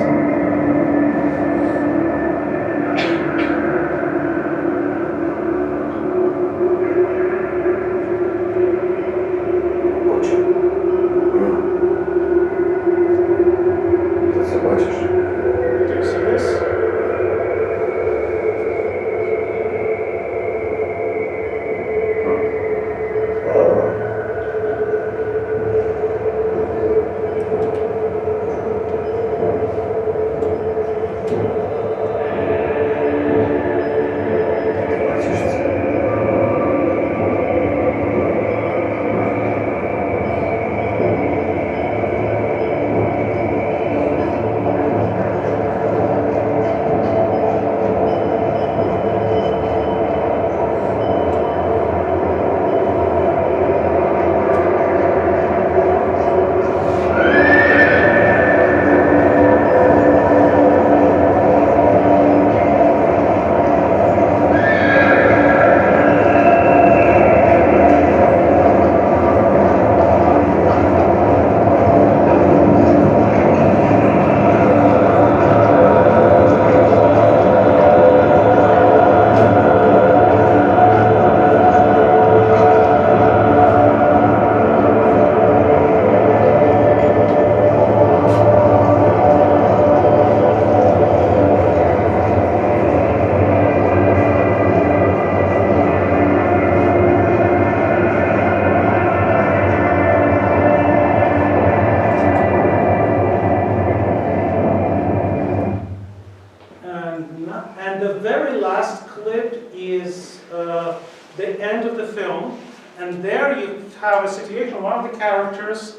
And the very last clip is the end of the film. And there you have a situation, one of the characters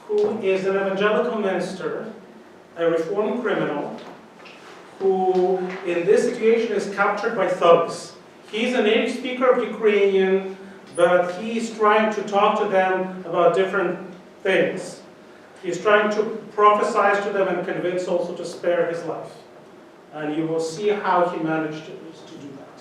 who is an evangelical minister, a reformed criminal, who in this situation is captured by thugs. He's a native speaker of Ukrainian, but he's trying to talk to them about different things. He's trying to prophesy to them and convince also to spare his life. And you will see how he managed to do that.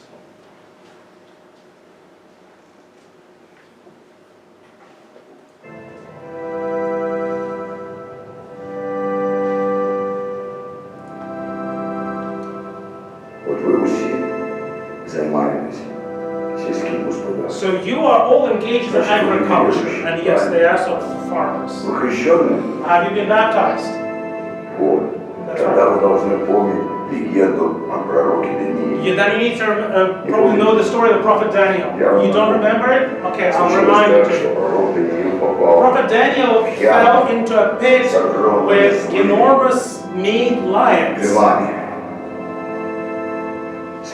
От ви усі займаєтесь сільським господарством. So you are all engaged in agriculture, and yes, they are sort of farmers. Вы хрещенные? Have you been baptized? Вот. Тогда вы должны помнить легенду о пророке Данииле. Then you need to probably know the story of the Prophet Daniel. You don't remember it? Okay, I'll remind you to. Prophet Daniel fell into a pit with enormous meat lions.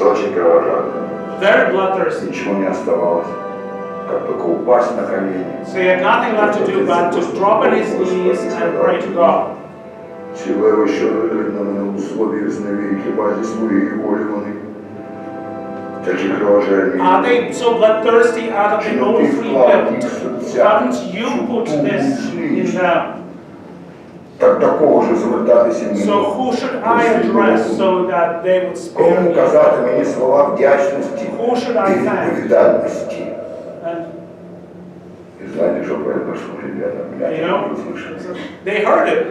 Очень кровожадный. Very bloodthirsty. Ничего не оставалось, как только упасть на колени. So he had nothing left to do but to drop on his knees and pray to God. Чи ви ще виклик на мене у слові зневі, хіба зі своєї волі вони? Такі кровожадні. Are they so bloodthirsty out of their own free will? Haven't you put this in them? Так такого ж звертатися мені. So who should I address so that they would spare Кому me? казати мені слова вдячності Who should I і thank? відповідальності? And І знаєте, що произошло, ребята? you know, they heard it.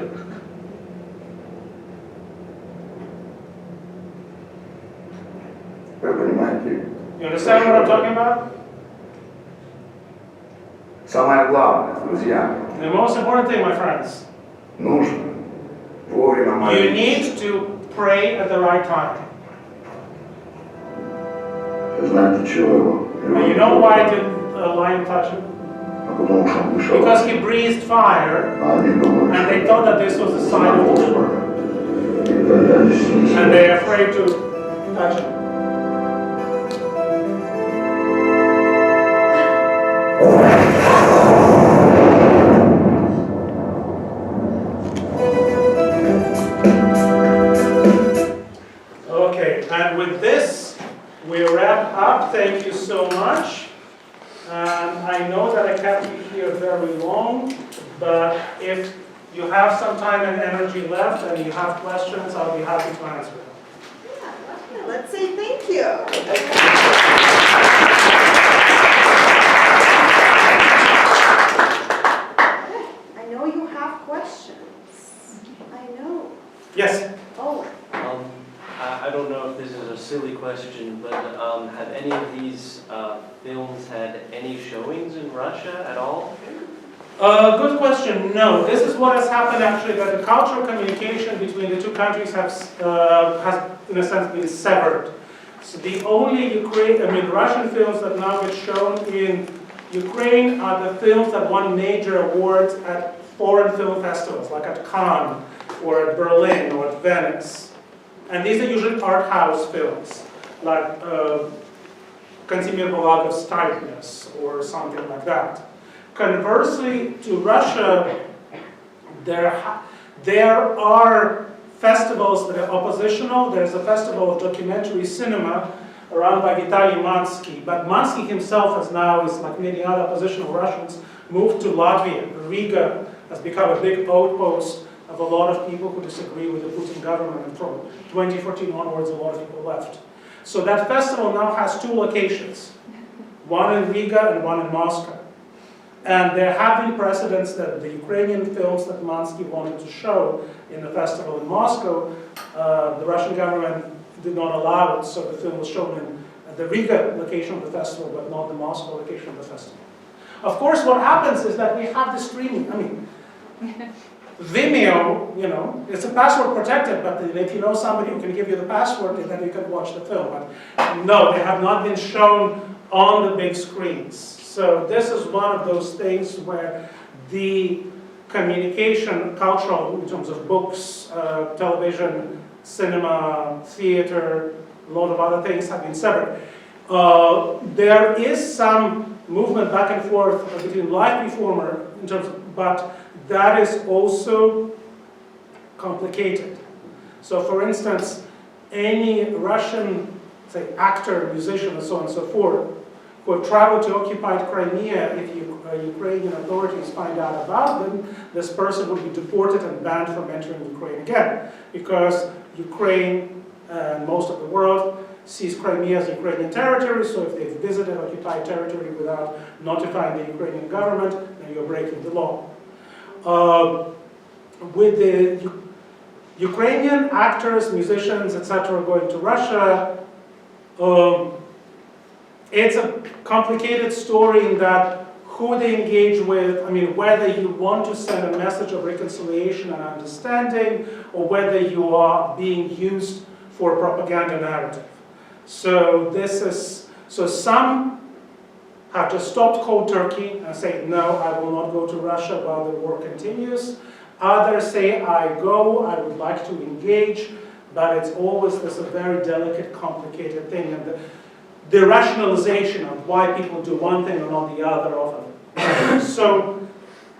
Ви розумієте? You understand what I'm talking about? Самое главное, друзья, The most important thing, my friends, нужно вовремя you молиться. need to pray at the right time. Знаєте, чого? And you know why did the lion touch him? Потому що він вийшов. Because he breathed fire, А вони думали, and they thought that this was the sign of the Lord. And they're afraid to touch him. Okay, and with this, we wrap up. Thank you so much. And I know that I can't be here very long, but if you have some time and energy left and you have questions, I'll be happy to answer them. Yeah, let's say thank you. I know you have questions. I know. Yes. Oh. I don't know if this is a silly question, but have any of these films had any showings in Russia at all? Good question. No, this is what has happened actually, that the cultural communication between the two countries has in a sense been severed. So the only Russian films that now get shown in Ukraine are the films that won major awards at foreign film festivals, like at Cannes, or at Berlin, or at Venice. And these are usually art house films, like Kantemir Balagov's Tightness, or something like that. Conversely, to Russia, there are festivals that are oppositional. There's a festival of documentary cinema run by Vitaly Chernetsky. But Chernetsky himself has now, like many other oppositional Russians, moved to Latvia. Riga has become a big outpost of a lot of people who disagree with the Putin government. And from 2014 onwards, a lot of people left. So that festival now has two locations, one in Riga and one in Moscow. And there have been precedents that the Ukrainian films that Chernetsky wanted to show in the festival in Moscow, the Russian government did not allow it, so the film was shown in the Riga location of the festival, but not the Moscow location of the festival. Of course, what happens is that we have the streaming. I mean, Vimeo, it's a password protected, but if you know somebody who can give you the password, then you can watch the film. But no, they have not been shown on the big screens. So this is one of those things where the communication, cultural, in terms of books, television, cinema, theater, a lot of other things have been severed. There is some movement back and forth between live performer in terms of, but that is also complicated. So for instance, any Russian, say, actor, musician, and so on and so forth, who have traveled to occupied Crimea, if Ukrainian authorities find out about them, this person would be deported and banned from entering Ukraine again, because Ukraine and most of the world sees Crimea as Ukrainian territory, so if they've visited occupied territory without notifying the Ukrainian government, then you're breaking the law. With the Ukrainian actors, musicians, etc. going to Russia, it's a complicated story in that who they engage with, I mean, whether you want to send a message of reconciliation and understanding, or whether you are being used for a propaganda narrative. So some have just stopped cold turkey and say, no, I will not go to Russia while the war continues. Others say, I would like to engage, but it's always this a very delicate, complicated thing. And the rationalization of why people do one thing or not the other often. So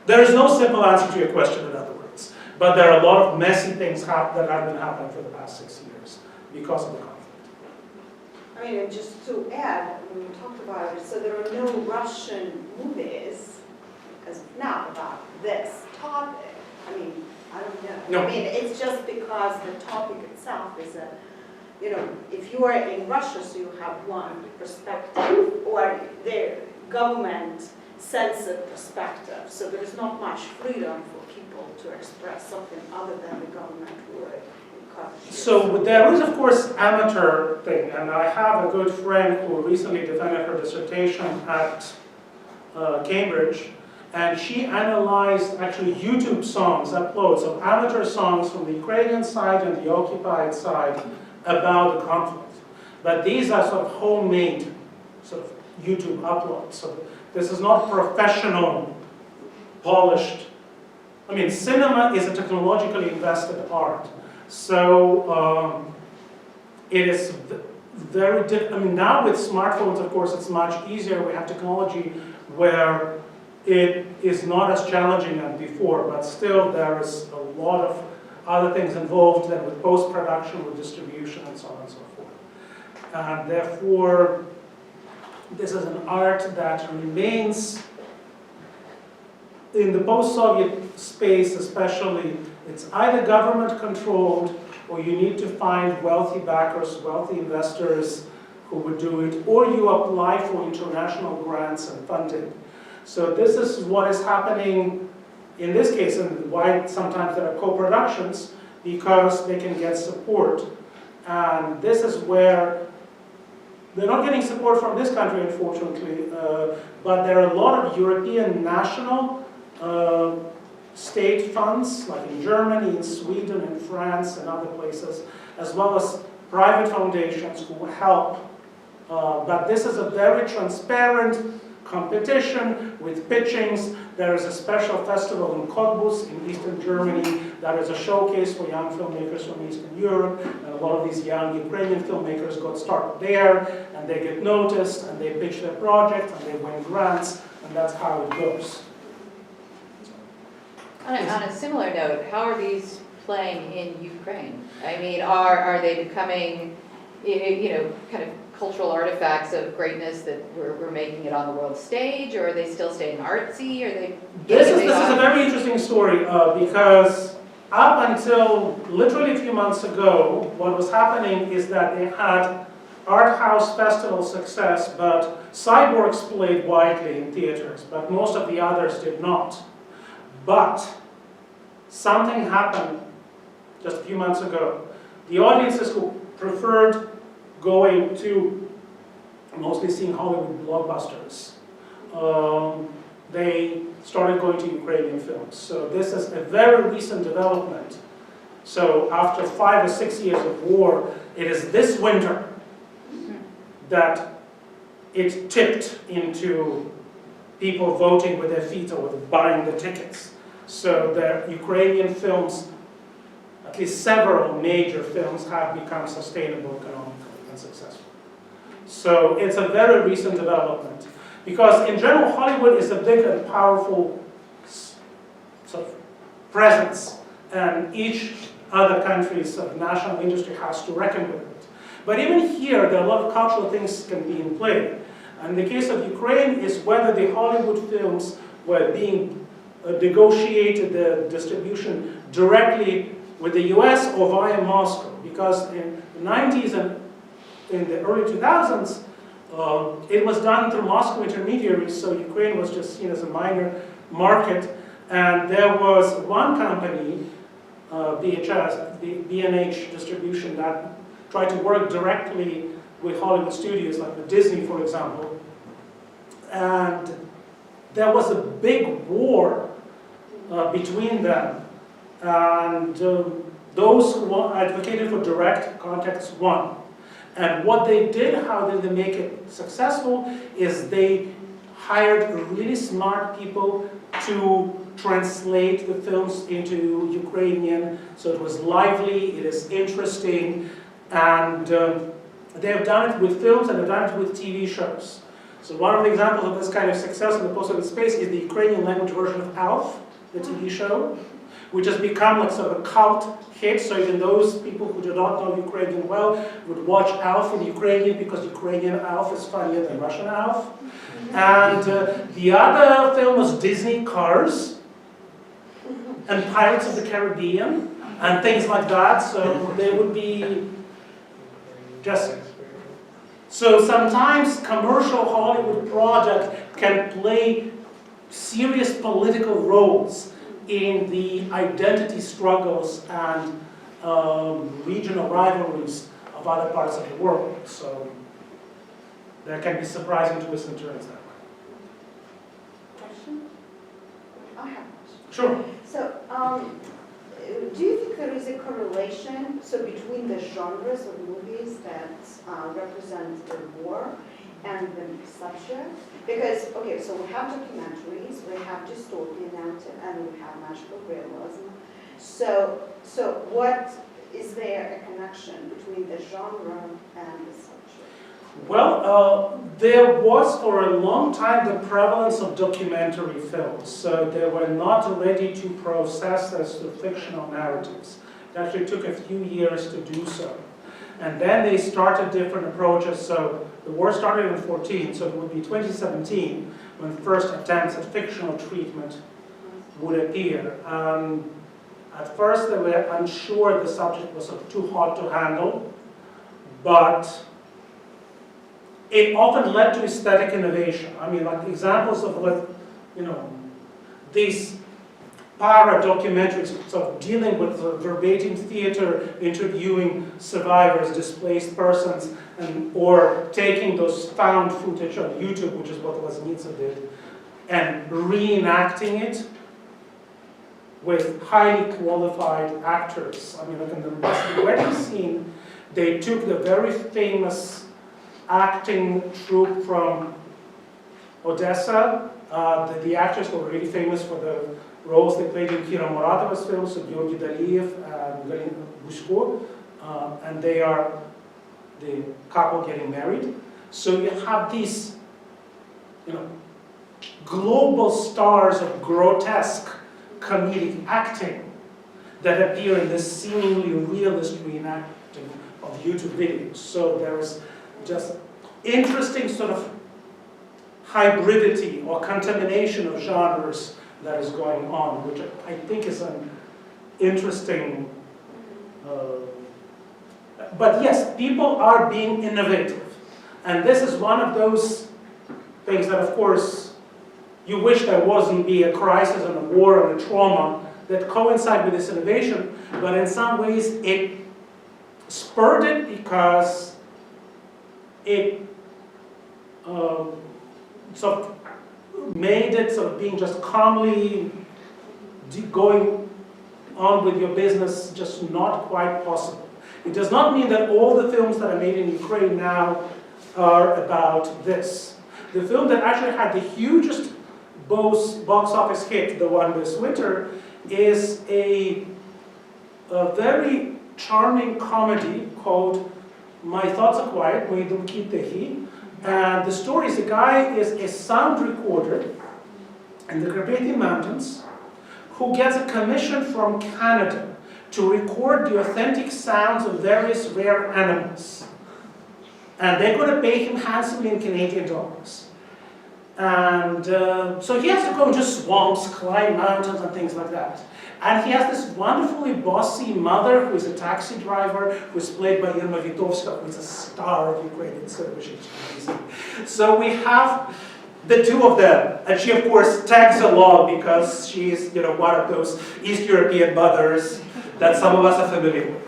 there is no simple answer to your question, in other words. But there are a lot of messy things that have been happening for the past 6 years because of the conflict. I mean, and just to add, when we talked about it, so there are no Russian movies as of now about this topic. I mean, I don't know. No. I mean, it's just because the topic itself is a, you know, if you are in Russia, so you have one perspective, or the government censored perspective, so there is not much freedom for people to express something other than the government would encourage. So there is, of course, amateur thing, and I have a good friend who recently defended her dissertation at Cambridge, and she analyzed actually YouTube songs, uploads of amateur songs from the Ukrainian side and the occupied side about the conflict. But these are sort of homemade sort of YouTube uploads. So this is not professional, polished. I mean, cinema is a technologically invested art. So it is very different. I mean, now with smartphones, of course, it's much easier. We have technology where it is not as challenging as before, but still there is a lot of other things involved than with post-production, with distribution, and so on and so forth. And therefore, this is an art that remains in the post-Soviet space especially. It's either government-controlled, or you need to find wealthy backers, wealthy investors who would do it, or you apply for international grants and funding. So this is what is happening in this case, and why sometimes there are co-productions, because they can get support. And this is where they're not getting support from this country, unfortunately, but there are a lot of European national state funds, like in Germany, in Sweden, in France, and other places, as well as private foundations who help. But this is a very transparent competition with pitchings. There is a special festival in Cottbus in Eastern Germany that is a showcase for young filmmakers from Eastern Europe, and a lot of these young Ukrainian filmmakers got started there, and they get noticed, and they pitch their project, and they win grants, and that's how it goes. On a similar note, how are these playing in Ukraine? I mean, are they becoming, you know, kind of cultural artifacts of greatness that we're making it on the world stage, or are they still staying artsy? Are they? This is a very interesting story because up until literally a few months ago, what was happening is that they had art house festival success, but Cyborgs played widely in theaters, but most of the others did not. But something happened just a few months ago. The audiences who preferred going to mostly seeing Hollywood blockbusters, they started going to Ukrainian films. So this is a very recent development. So after 5 or 6 years of war, it is this winter that it tipped into people voting with their feet or buying the tickets. So the Ukrainian films at least several major films have become sustainable economically and successful. So it's a very recent development. Because in general, Hollywood is a big and powerful sort of presence, and each other country's sort of national industry has to reckon with it. But even here, there are a lot of cultural things can be in play. And the case of Ukraine is whether the Hollywood films were being negotiated, the distribution directly with the US or via Moscow. Because in the 90s and in the early 2000s, it was done through Moscow intermediaries, so Ukraine was just seen as a minor market. And there was one company, B&H Distribution, that tried to work directly with Hollywood studios, like with Disney, for example. And there was a big war between them. And those who advocated for direct contacts won. And what they did, how did they make it successful, is they hired really smart people to translate the films into Ukrainian, so it was lively, it is interesting, and they have done it with films and they've done it with TV shows. So one of the examples of this kind of success in the post-Soviet space is the Ukrainian language version of Alf, the TV show, which has become like sort of a cult hit, so even those people who do not know Ukrainian well would watch Alf in Ukrainian because Ukrainian Alf is funnier than Russian Alf. And the other film was Disney Cars and Pirates of the Caribbean and things like that, so they would be just... So sometimes commercial Hollywood project can play serious political roles in the identity struggles and regional rivalries of other parts of the world. So there can be surprising twists and turns that way. Question? I have a question. Sure. So, do you think there is a correlation between the genres of movies that represent the war and the subject? Because, okay, so we have documentaries, we have dystopian narrative, and we have magical realism. So what is there a connection between the genre and the subject? Well, there was for a long time the prevalence of documentary films. So they were not ready to process as the fictional narratives. It actually took a few years to do so. And then they started different approaches. So the war started in 2014, so it would be 2017 when first attempts at fictional treatment would appear. At first they were unsure the subject was too hot to handle, but it often led to aesthetic innovation. I mean, like examples of what, these para-documentaries, sort of dealing with the verbatim theater, interviewing survivors, displaced persons, or taking those found footage on YouTube, which is what Loznitsa did, and reenacting it with highly qualified actors. I mean, like in the wedding scene, they took the very famous acting troupe from Odessa. The actors were really famous for the roles they played in Kira Muratova's films, so Georgi Daliyev and Galina Bushko, and they are the couple getting married. So you have these, global stars of grotesque comedic acting that appear in this seemingly realist reenacting of YouTube videos. So there is just interesting sort of hybridity or contamination of genres that is going on, which I think is an interesting, but yes, people are being innovative. And this is one of those things that, of course, you wish there wasn't be a crisis and a war and a trauma that coincide with this innovation, but in some ways it spurred it because it sort of made it sort of being just calmly going on with your business just not quite possible. It does not mean that all the films that are made in Ukraine now are about this. The film that actually had the hugest box office hit, the one this winter, is a a very charming comedy called My Thoughts Are Quiet, Moji Dumki Tihi. And the story is, the guy is a sound recorder in the Carpathian Mountains who gets a commission from Canada to record the authentic sounds of various rare animals. And they're going to pay him handsomely in Canadian dollars. And so he has to go into swamps, climb mountains and things like that. And he has this wonderfully bossy mother who is a taxi driver, who is played by Yanukovych, who is a star of Ukrainian cinema. So we have the two of them, and she of course tags along because she is, one of those East European mothers that some of us are familiar with.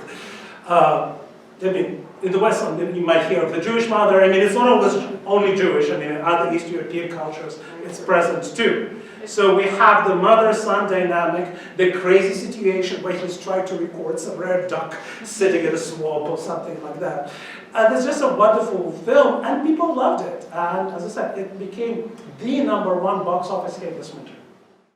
In the West, you might hear of the Jewish mother. It's not always only Jewish. In other East European cultures, it's present too. So we have the mother-son dynamic, the crazy situation where he's trying to record some rare duck sitting in a swamp or something like that. And it's just a wonderful film, and people loved it. And as I said, it became the #1 box office hit this winter.